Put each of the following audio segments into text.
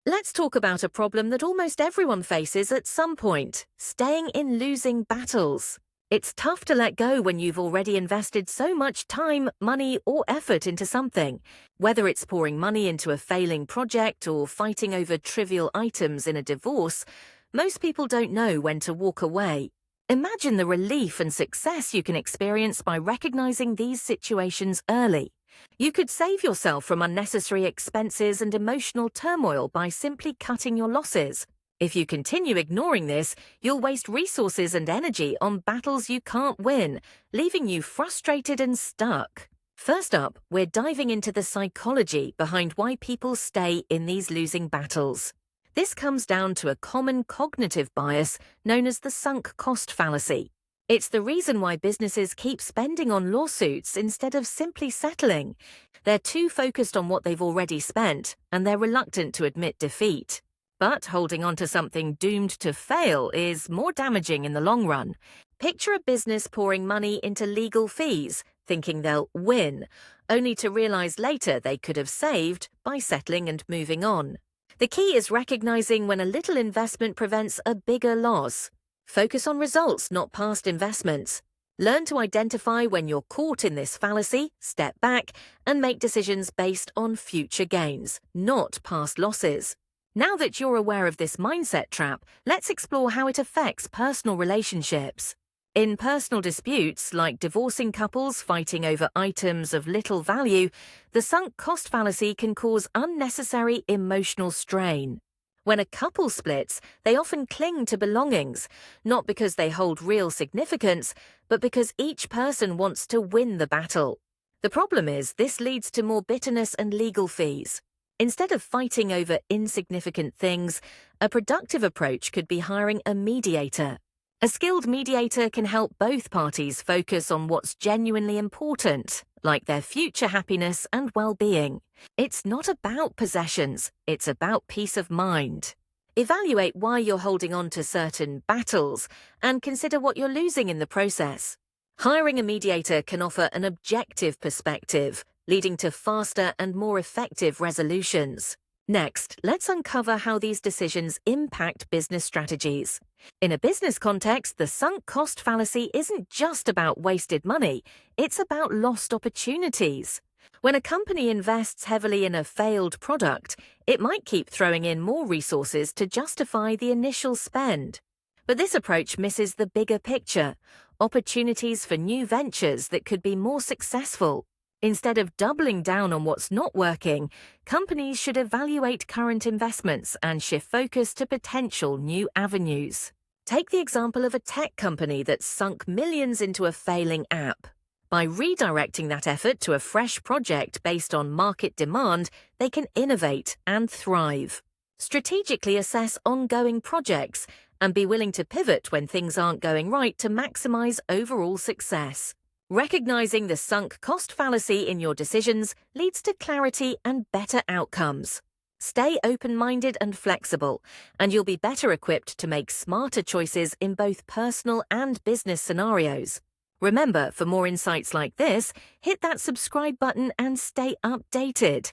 Let's talk about a problem that almost everyone faces at some point: staying in losing battles. It's tough to let go when you've already invested so much time, money, or effort into something. Whether it's pouring money into a failing project or fighting over trivial items in a divorce, most people don't know when to walk away. Imagine the relief and success you can experience by recognizing these situations early. You could save yourself from unnecessary expenses and emotional turmoil by simply cutting your losses. If you continue ignoring this, you'll waste resources and energy on battles you can't win, leaving you frustrated and stuck. First up, we're diving into the psychology behind why people stay in these losing battles. This comes down to a common cognitive bias known as the sunk cost fallacy. It's the reason why businesses keep spending on lawsuits instead of simply settling. They're too focused on what they've already spent, and they're reluctant to admit defeat. But holding on to something doomed to fail is more damaging in the long run. Picture a business pouring money into legal fees, thinking they'll win, only to realize later they could have saved by settling and moving on. The key is recognizing when a little investment prevents a bigger loss. Focus on results, not past investments. Learn to identify when you're caught in this fallacy, step back, and make decisions based on future gains, not past losses. Now that you're aware of this mindset trap, let's explore how it affects personal relationships. In personal disputes, like divorcing couples fighting over items of little value, the sunk cost fallacy can cause unnecessary emotional strain. When a couple splits, they often cling to belongings, not because they hold real significance, but because each person wants to win the battle. The problem is, this leads to more bitterness and legal fees. Instead of fighting over insignificant things, a productive approach could be hiring a mediator. A skilled mediator can help both parties focus on what's genuinely important, like their future happiness and well-being. It's not about possessions, it's about peace of mind. Evaluate why you're holding on to certain battles and consider what you're losing in the process. Hiring a mediator can offer an objective perspective, leading to faster and more effective resolutions. Next, let's uncover how these decisions impact business strategies. In a business context, the sunk cost fallacy isn't just about wasted money, it's about lost opportunities. When a company invests heavily in a failed product, it might keep throwing in more resources to justify the initial spend. But this approach misses the bigger picture: opportunities for new ventures that could be more successful. Instead of doubling down on what's not working, companies should evaluate current investments and shift focus to potential new avenues. Take the example of a tech company that's sunk millions into a failing app. By redirecting that effort to a fresh project based on market demand, they can innovate and thrive. Strategically assess ongoing projects and be willing to pivot when things aren't going right to maximize overall success. Recognizing the sunk cost fallacy in your decisions leads to clarity and better outcomes. Stay open-minded and flexible, and you'll be better equipped to make smarter choices in both personal and business scenarios. Remember, for more insights like this, hit that subscribe button and stay updated.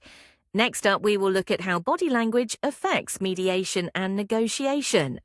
Next up, we will look at how body language affects mediation and negotiation.